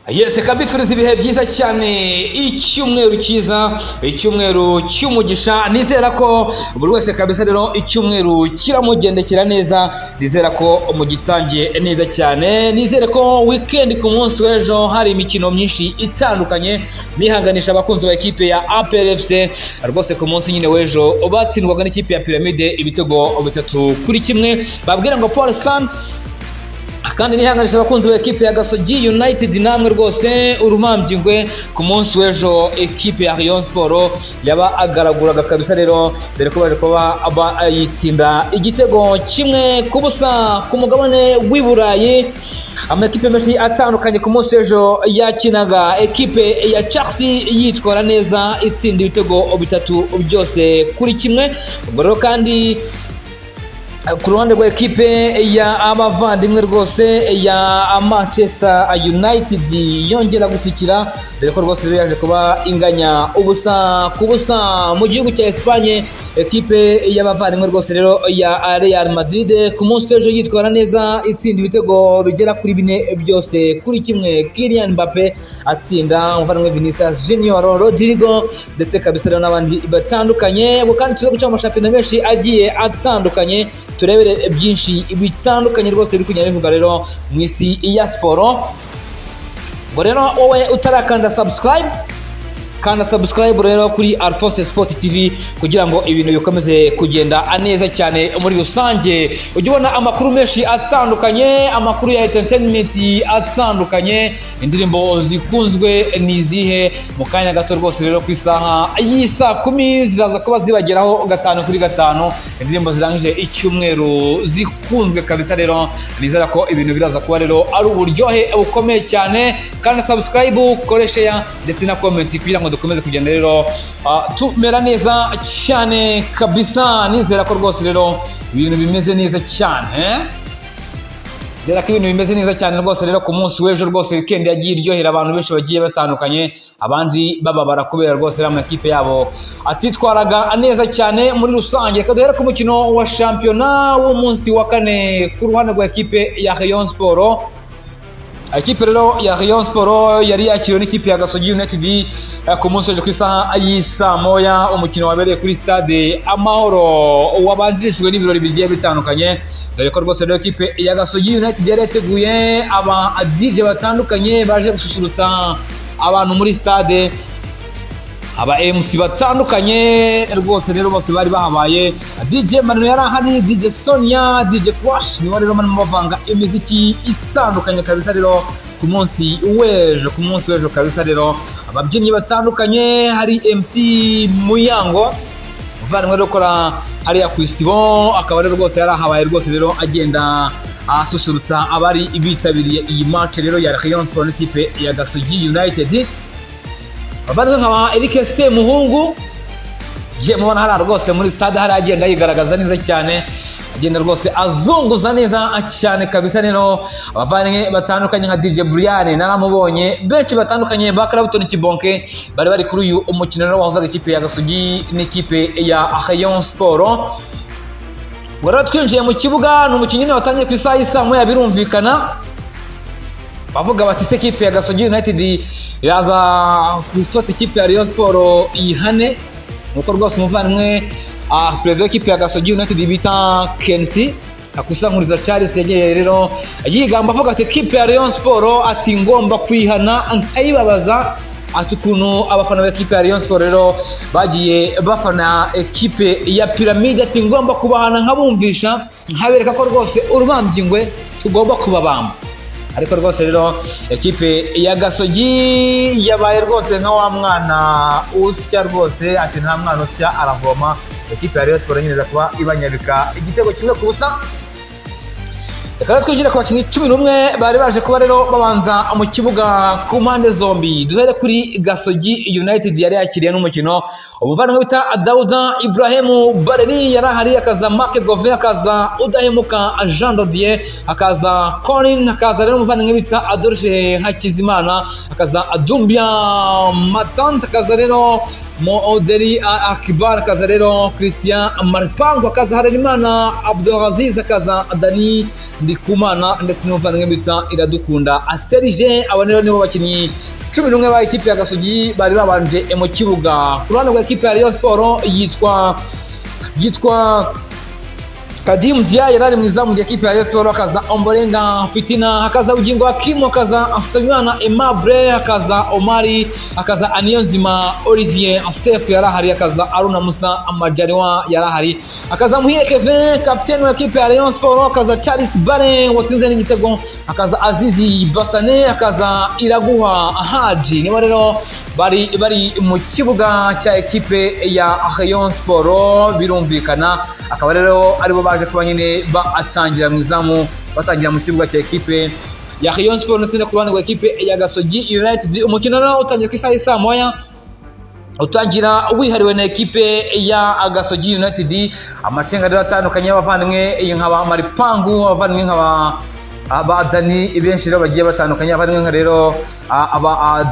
Yes, kabifuriza ibihe byiza cyane, icyumweru cyiza, icyumweru cy'umugisha. Nizera ko buri wese kabisa rero icyumweru kiramugendekera neza, nizera ko mugitangiye neza cyane. Nizere ko weekend ku munsi w'ejo hari imikino myinshi itandukanye, nihanganisha abakunzi ba ekipe ya APR FC rwose ku munsi nyine w'ejo batsindwaga n'ikipe ya Pyramide ibitego 3-1. Babwira ngo Paul San kandi nihanganisha abakunzi ba ekipe ya Gasogi United namwe rwose urumambyingwe ku munsi w'ejo ekipe ya Rayon Sport yaba agaraguraga kabisa rero dore ko baje kuba ayitsinda igitego 1-0 ku mugabane w'i Burayi. Amakipe menshi atandukanye ku munsi w'ejo yakinaga, ekipe ya Chelsea yitwara neza itsinda ibitego 3 byose kuri kimwe. Ubwo rero kandi ku ruhande rwa ekipe ya abavandimwe rwose ya Manchester United yongera gutsikira, dore ko rwose rero yaje kuba inganya ubusa ku busa mu gihugu cya Espagne. Ekipe y'abavandimwe rwose rero ya Real Madrid ku munsi w'ejo yitwara neza itsinda ibitego bigera kuri 4 byose kuri kimwe. Kylian Mbappe atsinda, umuvandimwe Vinicius Junior, Rodrigo ndetse kabisa rero n'abandi batandukanye. Kandi tuzo guca amashampiyona menshi agiye atandukanye, turebere byinshi bitandukanye rwose biri kunyara bivuga rero mu isi ya siporo. Ngo rero wowe utarakanda subscribe, kanda subscribe rero kuri Alphonse Sport TV kugira ngo ibintu bikomeze kugenda neza cyane muri rusange. Ujye ubona amakuru menshi atandukanye, amakuru ya entertainment atandukanye, indirimbo zikunzwe nizihe mu kanya gato rwose rero ku isaha y'isa 10 ziraza kuba zibageraho 5 kuri 5, indirimbo zirangije icyumweru zikunzwe kabisa. Rero nizera ko ibintu biraza kuba rero ari uburyohe bukomeye cyane. Kandi subscribe, koresha ya ndetse na comment kugira ngo dukomeze kugenda rero tumera neza cyane kabisa. Nizera ko rwose rero ibintu bimeze neza cyane, Zera ko ibintu bimeze neza cyane rwose rero ku munsi w'ejo rwose weekend yagiye iryohera abantu benshi bagiye batandukanye, abandi bababara kubera rwose rero amakipe yabo atitwaraga neza cyane muri rusange. Reka duhere ku mukino wa shampiyona w'umunsi wa 4 ku ruhande rwa ekipe ya Rayon Sport. Ekipe rero ya Rayon Sport yari yakiriwe n'ikipe ya Gasogi United ku munsi w'ejo ku isaha y'isa moya. Umukino wabereye kuri stade Amahoro wabanjirijwe n'ibirori bigiye bitandukanye, dore ko rwose rero ekipe ya Gasogi United yari yateguye aba DJ batandukanye baje gususurutsa abantu muri stade, aba MC batandukanye rwose rero bose bari bahabaye. DJ Manu yari ahari, DJ Sonia, DJ Crash nibo rero barimo bavanga imiziki itandukanye kabisa rero ku munsi w'ejo kabisa. Rero ababyinnyi batandukanye, hari MC Muyango uvandimwe rero ukora hariya ku Isibo, akaba rero rwose yari ahabaye rwose rero agenda asusurutsa abari bitabiriye iyi match rero ya Rayon Sport n'ikipe ya Gasogi United. Abandi nkaba Eric Semuhungu je mubona hari rwose muri stade hari agenda yigaragaza neza cyane, agenda rwose azunguza neza cyane kabisa. Rero abavanye batandukanye nka DJ Brian naramubonye, benshi batandukanye Bakarabutoni Kibonke bari bari kuri uyu umukino rero wahuzaga ikipe ya Gasogi n'ikipe ya Rayon Sport. Wara twinjiye mu kibuga n'umukinnyi watangiye ku isaha y'isa moya, birumvikana bavuga bati se ikipe ya Gasogi United yaza kwisota ikipe ya Rayon Sport ihane, nuko rwose umuvandimwe perezida w'ikipe ya Gasogi United bita Kensi Kakusankuriza Charles yegeye rero yigamba avuga ati ikipe ya Rayon Sport ati ngomba kwihana nkayibabaza, ati ukuntu abafana b'ekipe ya Rayon Sport rero bagiye bafana ekipe ya Pyramide, ati ngomba kubahana nkabumvisha nkabereka ko rwose urubambyingwe tugomba kubabamba. Ariko rwose rero ekipe ya Gasogi yabaye rwose nka wa mwana usya rwose, ati nta mwana usya aravoma. Ekipe ya Rayon Sport nyine kuba ibanyabika igitego 1-0. Reka twinjira ku bakinnyi 11 bari baje kuba rero babanza mu kibuga ku mpande zombi. Duhere kuri Gasogi United yari yakiriye n'umukino, umuvandimwe bita Dauda Ibrahim Bareri yari ahari, akaza Marc Gove, akaza Udahemuka Jean Dodier, akaza Colin, akaza rero umuvandimwe bita Adolphe Hakizimana, akaza Adumbia Matante, akaza rero Moderi Akibar, akaza rero Christian Maripango, akaza Harerimana Abdulaziz, akaza Dani Ndikumana ndetse n'umuvandimwe bita Iradukunda Serge. Aba rero nibo bakinnyi 11 ba ekipe ya Gasogi bari babanje mu kibuga. Ku ruhande rwa ekipe ya Rayon Sport yitwa Kadim Dia yarari mu izamu rya ekipe ya Rayon Sport, hakaza Ombolenga Fitina, hakaza Bugingo Hakim, hakaza Nsabimana Aimable, hakaza Omari, hakaza Aniyonzima Olivier Asef yarahari, hakaza Aruna Musa Amajariwa yarahari, hakaza Muhire Kevin kapiteni wa ekipe ya Rayon Sport, hakaza Charles Bare watsinze n'igitego, hakaza Azizi Basane, hakaza Iraguha Haji. Nibo rero bari mu kibuga cya ekipe ya Rayon Sport, birumvikana akaba rero aribo baje kuba nyine batangira mu izamu, batangira mu kibuga cya ekipe ya Rayon Sport ndetse no ku ruhande rwa ekipe ya Gasogi United. Umukino rero utangiye ku isaha y'isa moya, utangira wihariwe na ekipe ya Gasogi United. Amacenga rero atandukanye y'abavandimwe nk'aba Maripangu, abavandimwe nk'aba Dani, benshi rero bagiye batandukanye, abavandimwe nka rero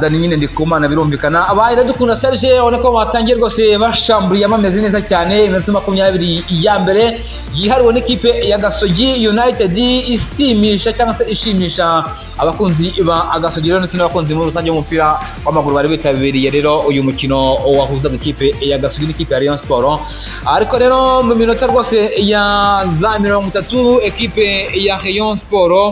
Dani nyine Ndikumana, birumvikana aba Iradukunda Serge ubona ko batangiye rwose bashamburiye bameze neza cyane. Iminota 20 ya mbere yihariwe n'ikipe ya Gasogi United, isimisha cyangwa se ishimisha abakunzi ba Gasogi rero ndetse n'abakunzi muri rusange y'umupira w'amaguru bari bitabiriye rero uyu mukino wahuzaga ikipe ya Gasogi n'ikipe ya Rayon Sport. Ariko rero mu minota rwose ya za 30 ekipe ya Rayon Sport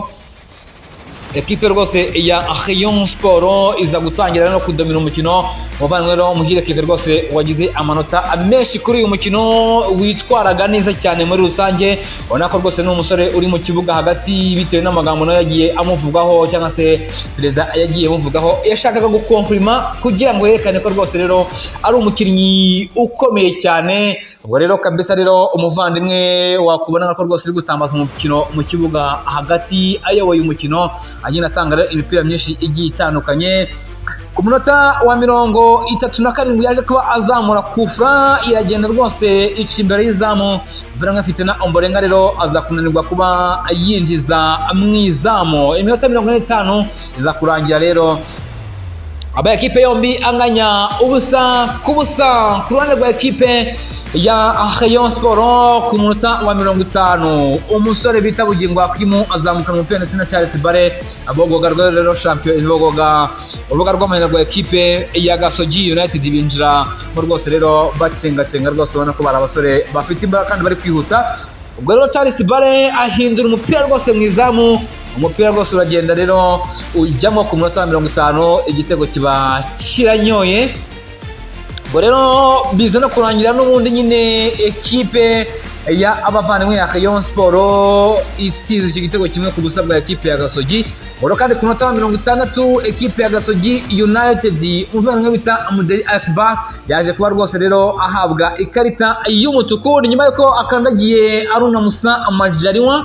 rwose ya Rayon Sport iza gutangira no kudomina umukino. Umuvandimwe rero Muhire Kevin rwose wagize amanota menshi kuri uyu mukino, witwaraga neza cyane muri rusange. Ubona ko rwose n'umusore uri mu kibuga hagati, bitewe n'amagambo nayo yagiye amuvugaho cyangwa se perezida yagiye amuvugaho, yashakaga gukonfirma kugira ngo yerekane ko rwose rero ari umukinnyi ukomeye cyane. Ubwo rero kabisa rero umuvandimwe wakubona ko rwose uri gutambaza umukino mu kibuga hagati, ayoboye umukino agenda atanga imipira myinshi igiye itandukanye. Ku munota wa 37 yaje kuba azamura kufra, iragenda rwose ica imbere y'izamu. Mvuga afite na Ombolenga rero aza kunanirwa kuba yinjiza mu izamu. Iminota 45 iza kurangira rero aba ekipe yombi anganya ubusa ku busa. Ku ruhande rwa ekipe ya Rayon Sport ku munota wa 50 umusore bita Bugingo Hakim azamuka mu ndetse na Charles Bare, abogoga rero champion urubuga rw'amahina rwa ekipe ya Gasogi United binjira mu rwose rero bacenga rwose, ubona ko bari abasore bafite imbaraga kandi bari kwihuta. Ubwo rero Charles Bare ahindura umupira rwose mu izamu, umupira rwose uragenda rero ujyamo ku munota wa 50, igitego kiba kiranyoye. Ubwo rero biza no kurangira n'ubundi nyine ekipe ya abavandimwe ya Rayon Sport itsinze iki gitego kimwe ku busa bwa ekipe ya Gasogi. Ubwo kandi ku munota wa 60 ekipe ya Gasogi United umuvandimwe bita Amudeli Akbar yaje kuba rwose rero ahabwa ikarita y'umutuku nyuma yuko akandagiye Aruna Musa Amajariwa,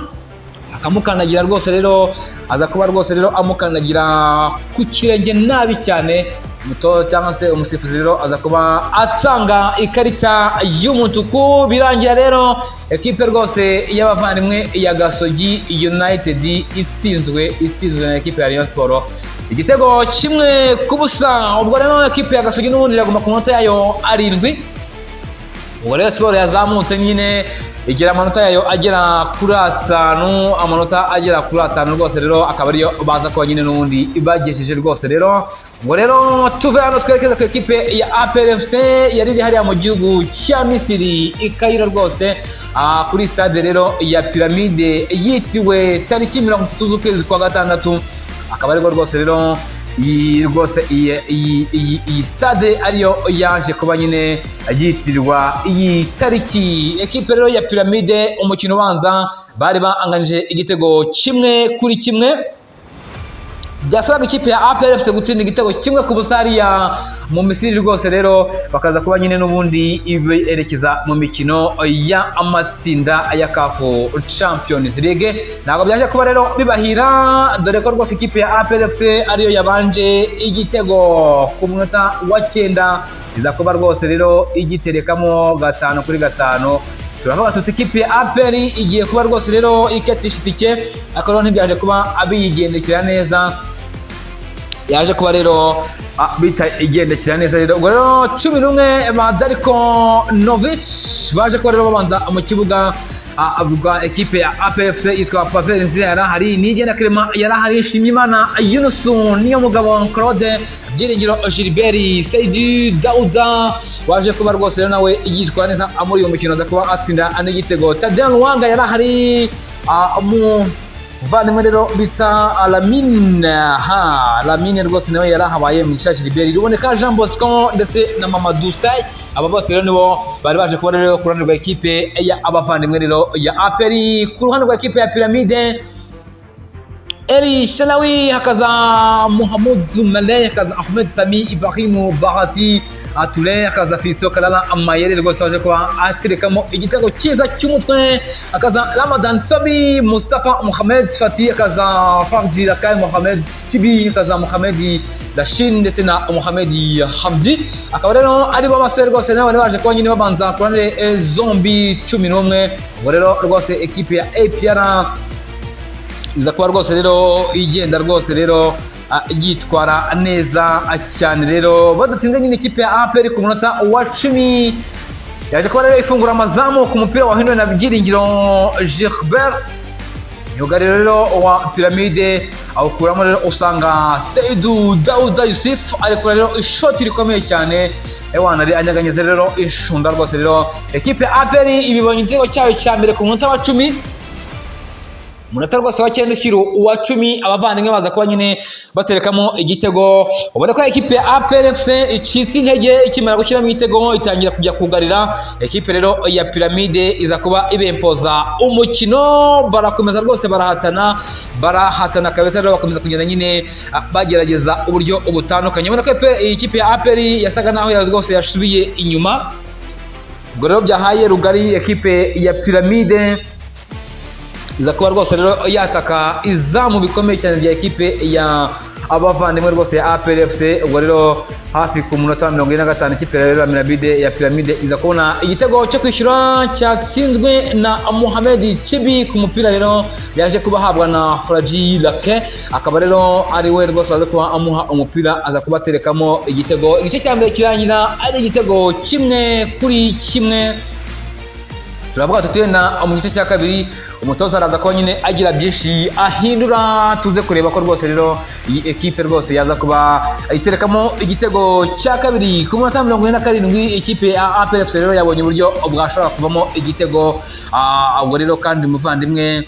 akamukandagira rwose rero aza kuba rwose rero amukandagira ku kirenge nabi cyane. Muto cyangwa se umusifuzi rero aza kuba atanga ikarita y'umutuku. Birangira rero ekipe rwose y'abavandimwe ya Gasogi United itsinzwe na ekipe ya Rayon Sport igitego kimwe ku busa. Ubwo rero ekipe ya Gasogi n'ubundi iraguma ku manota yayo 7. Ubwo rero Sport yazamutse nyine igira amanota yayo agera kuri 5, amanota agera kuri 5 rwose rero akaba ariyo baza kuba nyine n'ubundi ibagesheje rwose rero. Ubwo rero tuve hano twerekeza ku ekipe ya APR FC yari iri hariya mu gihugu cya Misiri i Cairo rwose, kuri stade rero ya Pyramide yitiriwe tariki 30 z'ukwezi kwa gatandatu. Akaba ariko rwose rero iyi stade ariyo yaje kuba nyine yitirirwa iyi tariki. Ekipe rero ya Pyramide umukino ubanza bari banganije igitego 1-1. Byasabaga ikipe ya APR FC gutsinda igitego 1 ku busa hariya mu Misiri rwose rero bakaza kuba nyine n'ubundi iberekeza mu mikino ya amatsinda ya CAF Champions League. Ntabwo byaje kuba rero bibahira, dore ko rwose ikipe ya APR FC ariyo yabanje igitego ku munota wa 9, iza kuba rwose rero igiterekamo 5-5. Turavuga tuti ikipe ya APR igiye kuba rwose rero iketisha itike, ariko rero ntibyaje kuba abiyigendekera neza. yaje kuba rero bita igendekera neza rero. Ubwo rero 11 ba Darko Novic baje kuba rero babanza mu kibuga. Avuga ekipe ya APFC yitwa Pavel Nzira hari Nigena Clement yarahari, Shimimana Yunusu, niyo mugabo Claude, Byiringiro Gilbert, Seidi Dauda waje kuba rwose rero nawe yitwa neza muri uyu mukino aza kuba atsinda n'igitego. Tadeo Luanga yarahari, muvandimwe rero bita Lamine rwose nawe yarahabaye mu gice Gilbert, ruboneka Jean Bosco ndetse na Mamadou Say. Aba bose rero nibo bari baje kuba rero ku ruhande rwa ekipe ya abavandimwe rero ya APR. Ku ruhande rwa ekipe ya Pyramide, Eri Shalawi, hakaza Mohamed Malay, hakaza Ahmed Sami, Ibrahim Bahati Atule, hakaza Fisto Kalala Amayere rwose waje kuba aterekamo igitego cyiza cy'umutwe, hakaza Ramadan Sobi, Mustafa Mohamed Fati, hakaza Fardi Lakai Mohamed Tibi, hakaza Mohamed Dashin ndetse na Mohamed Hamdi. Akaba rero ari bo basore rwose nabo baje kuba nyine babanza ku ruhande zombi 11. Ubwo rero rwose ekipe ya APR iza kuba rwose rero igenda rwose rero yitwara neza cyane rero. Badatinze nyine ikipe ya APR ku munota wa 10 yaje kuba rero ifungura amazamu ku mupira wahinduwe na Byiringiro Gilbert. Myugariro rero wa Pyramide awukuramo rero usanga Seidou Dauda Yusuf ariko rero ishoti rikomeye cyane ewana ari anyaganyeze rero ishunda rwose rero. Ekipe ya APR ibibonye igitego cyayo cya mbere ku munota wa 10. Munota rwose wa 9 ushyira uwa 10 abavandimwe baza kuba nyine baterekamo igitego. Ubona ko ekipe ya APRFC icitse intege ikimara gushyiramo igitego itangira kujya kugarira. Ekipe rero ya Pyramide iza kuba ibempoza umukino, barakomeza rwose barahatana kabisa rero, bakomeza kugenda nyine bagerageza uburyo ubutandukanye. Ubona ko ekipe ya APR yasaga naho rwose yasubiye inyuma. Ubwo rero byahaye rugari ekipe ya Pyramide iza kuba rwose rero yataka izamu bikomeye cyane rya ekipe ya abavandimwe rwose ya APRFC. Ubwo rero hafi ku munota wa 45 ikipe rero ya Pyramide iza kubona igitego cyo kwishyura cyatsinzwe na Mohamed Chibi ku mupira rero yaje kuba habwa na Fraji Lake. Akaba rero ari we rwose aza kuba amuha umupira aza kuba aterekamo igitego. Igice cya mbere kirangira ari igitego 1-1. Turavuga tutena mu gice cya kabiri umutoza araza ko nyine agira byinshi ahindura, tuze kureba ko rwose rero iyi ekipe rwose yaza kuba iterekamo igitego cya kabiri ku munota 47. Ikipe ya APRFC rero yabonye uburyo bwashobora kuvamo igitego. Ubwo rero kandi umuvandimwe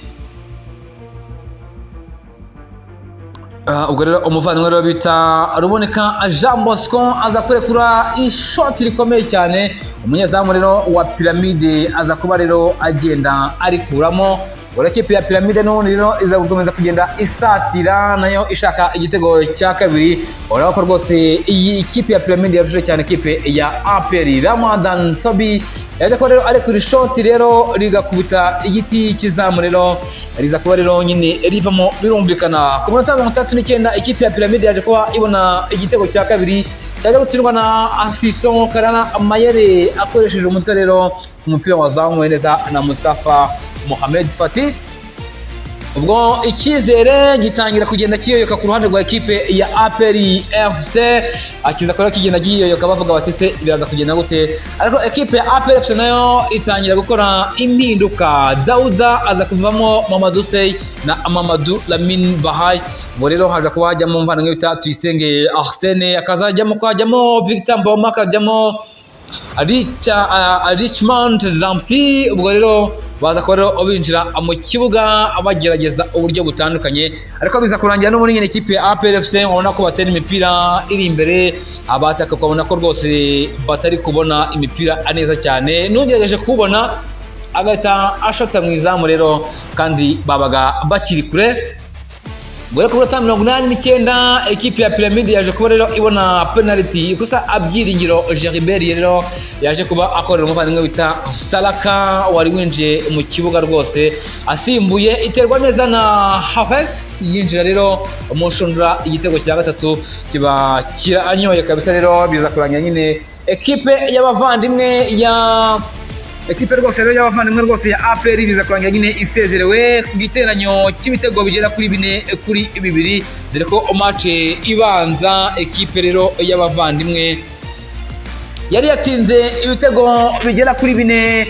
rero bita ruboneka Jean Bosco aza kurekura ishoti rikomeye cyane. Umunyezamu rero wa Pyramide aza kuba rero agenda arikuramo. Ekipe ya Pyramide n'ubundi rero iza gukomeza kugenda isatira nayo ishaka igitego cya kabiri. Urabona ko rwose iyi ekipe ya Pyramide yajuje cyane ekipe ya APR. Ramadan Sobi yaje ko rero ari kuri shoti rero rigakubita igiti kizamu rero riza kuba rero nyine rivamo birumvikana. Ku munota 39 ikipe ya Pyramide yaje kuba ibona igitego cya kabiri cyaje gutsindwa na Fisto Kalala Amayere akoresheje umutwe rero umupira wazamuwe neza na Mustafa Mohamed Fati. Ubwo icyizere gitangira kugenda kiyoyoka ku ruhande rwa ekipe ya APRFC, akiza kora kigenda giyoyoka bavuga bati se biraza kugenda gute, ariko ekipe ya APRFC nayo itangira gukora impinduka. Dauda aza kuvamo Mamadou Sey na Mamadou Lamine Bahai. Ubwo rero haje kuba hajyamo mvana bita Tuyisenge Arsene, akazajyamo Victor Mboma, akajyamo Richmond Lamptey. Ubwo rero baza kuba rero binjira mu kibuga abagerageza uburyo butandukanye, ariko biza kurangira no muri nyine ekipe ya APRFC ubona ko batera imipira iri imbere, abataka ukabona ko rwose batari kubona imipira neza cyane. Nugerageje kubona agahita ashota mu izamu rero kandi babaga bakiri kure. Gore ku minota 89 ekipe ya Pyramide yaje kuba rero ibona penalty ikosa Byiringiro Gilbert rero yaje kuba akorera umuvandimwe bita Salaka wari winjiye mu kibuga rwose asimbuye, iterwa neza na Haves yinjira rero umushundura igitego cya gatatu kiba kiranyoye kabisa. Rero biza kurangira nyine ekipe y'abavandimwe ya ekipe rwose rero y'abavandimwe rwose ya APR biza kurangira nyine isezerewe ku giteranyo cy'ibitego bigera kuri 4-2 dore ko match ibanza ekipe rero y'abavandimwe yari yatsinze ibitego bigera kuri 4,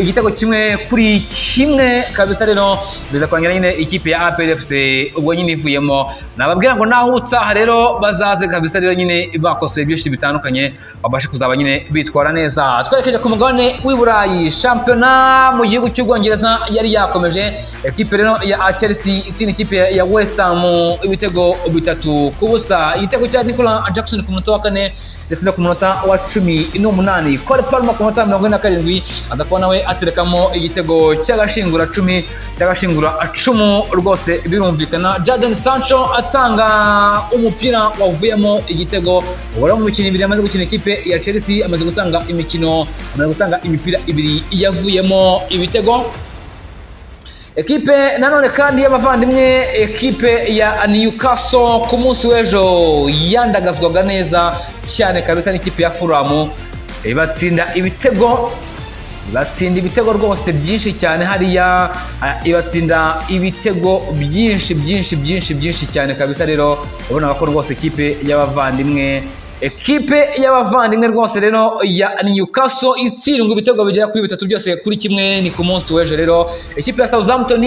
igitego kimwe kuri kimwe kabisa. Rero biza kurangira nyine ikipe ya APR FC ubwo nyine ivuyemo. Nababwira ngo naho utsaha rero bazaze kabisa rero nyine bakosoye byinshi bitandukanye babashe kuzaba nyine bitwara neza. Twerekeje ku mugabane w'i Burayi, shampiyona mu gihugu cy'Ubwongereza yari yakomeje. Ekipe rero ya Chelsea itsinda ikipe ya West Ham ibitego 3-0. Igitego cya Nicolas Jackson ku munota wa 4 ndetse no ku munota wa 18. Cole Palmer ku munota wa 47 aza kubona we aterekamo igitego cy'agashingura 10 cy'agashingura 10 rwose birumvikana. Jadon Sancho atanga umupira wavuyemo igitego. Ubwo mu mikino 2 amaze gukina ikipe ya Chelsea amaze gutanga imipira 2 yavuyemo ibitego. Ekipe nanone kandi y'abavandimwe ekipe ya Newcastle ku munsi w'ejo yandagazwaga neza cyane kabisa n'ikipe ya Fulham, ibatsinda ibitego rwose byinshi cyane hariya, ibatsinda ibitego byinshi cyane kabisa. Rero ubona ko rwose ekipe y'abavandimwe rwose rero ya Newcastle itsindwa ibitego bigera kuri 3 byose kuri kimwe ni ku munsi w'ejo. Rero ekipe ya Southampton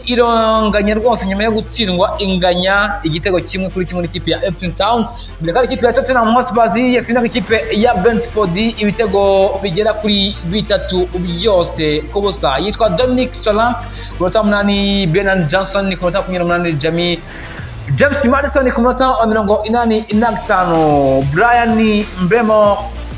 ironganya rwose nyuma yo gutsindwa inganya igitego kimwe kuri kimwe n'ikipe ya Epsom Town. Mbere kandi ikipe ya Tottenham Hotspur yatsindaga ikipe ya Brentford ibitego bigera kuri 3 byose ku busa. Yitwa Dominic Solanke ku munota 8, Bernard Johnson ku munota 28, James Maddison ku munota wa 85, Brian Mbeumo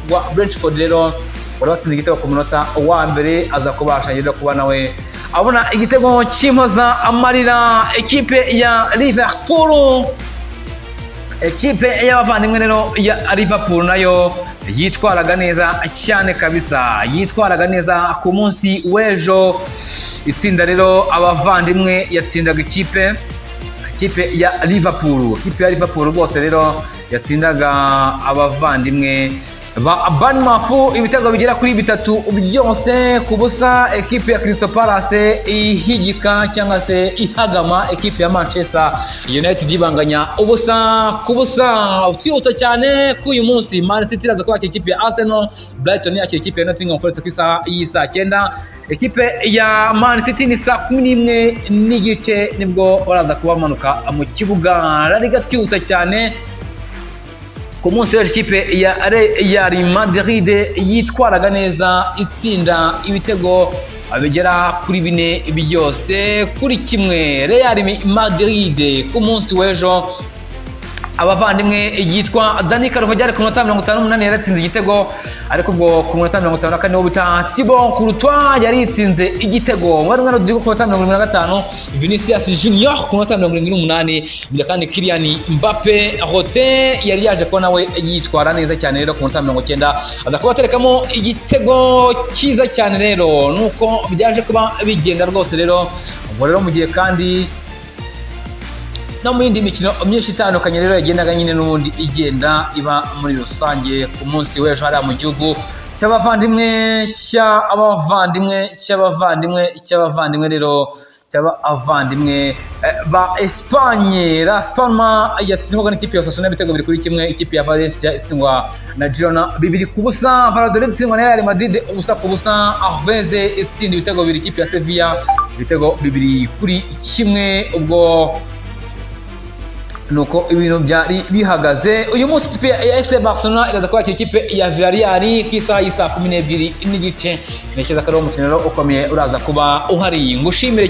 wa Brentford rero waratsinze igitego ku munota wa mbere aza kubasha ngenda kuba nawe abona igitego cy'impoza amarira. Ekipe ya Liverpool, ekipe y'abavandimwe rero ya Liverpool nayo yitwaraga neza cyane kabisa, yitwaraga neza ku munsi w'ejo. Itsinda rero abavandimwe yatsindaga ikipe ya Liverpool. Ikipe ya Liverpool rwose rero yatsindaga abavandimwe ba Bournemouth ibitego bigera kuri 3 byose ku busa. Ekipe ya Crystal Palace ihigika cyangwa se ihagama ekipe ya Manchester United ibanganya ubusa ku busa. Twihuta cyane ku uyu munsi Man City iraza kwakira ikipe ya Arsenal, Brighton yakira ikipe ya Nottingham Forest ku isaha y'isa 9. Ekipe ya Man City ni saa 11:30 nibwo baraza kubamanuka mu kibuga. La Liga twihuta cyane ku munsi w'ikipe ya Real Madrid yitwaraga neza itsinda ibitego bigera kuri 4 byose kuri kimwe. Real Madrid ku munsi w'ejo abavandimwe yitwa Dani Carvajal ku munota 58 yaratsinze igitego, ariko ubwo ku munota 54 bita Thibaut Courtois yari yitsinze igitego. Mwana Rodrigo ku munota 55, Vinicius Junior ku munota 78, mbere kandi Kylian Mbappe Rote yari yaje ko nawe yitwara neza cyane. Rero ku munota 90 aza kuba aterekamo igitego cyiza cyane. Rero nuko byaje kuba bigenda rwose. Rero ubwo rero mu gihe kandi no mu yindi mikino myinshi itandukanye rero yagendaga nyine n'ubundi igenda iba muri rusange ku munsi w'ejo hariya mu gihugu cy'abavandimwe rero cy'abavandimwe ba Espagne. Las Palmas yatsindwaga n'ikipe ya Osasuna ibitego 2-1. Ikipe ya Valencia itsindwa na Girona 2-0. Valladolid itsindwa na Real Madrid 1-0. Alavés itsinda ibitego 2 ikipe ya Sevilla ibitego 2-1. Ubwo nuko ibintu byari bihagaze uyu munsi. Ikipe ya FC Barcelona iraza kwakira ikipe ya Villarreal ku isaha y'isa 12:30. Ntekereza ko ari umukino ukomeye uraza kuba uhari. Ngushimire.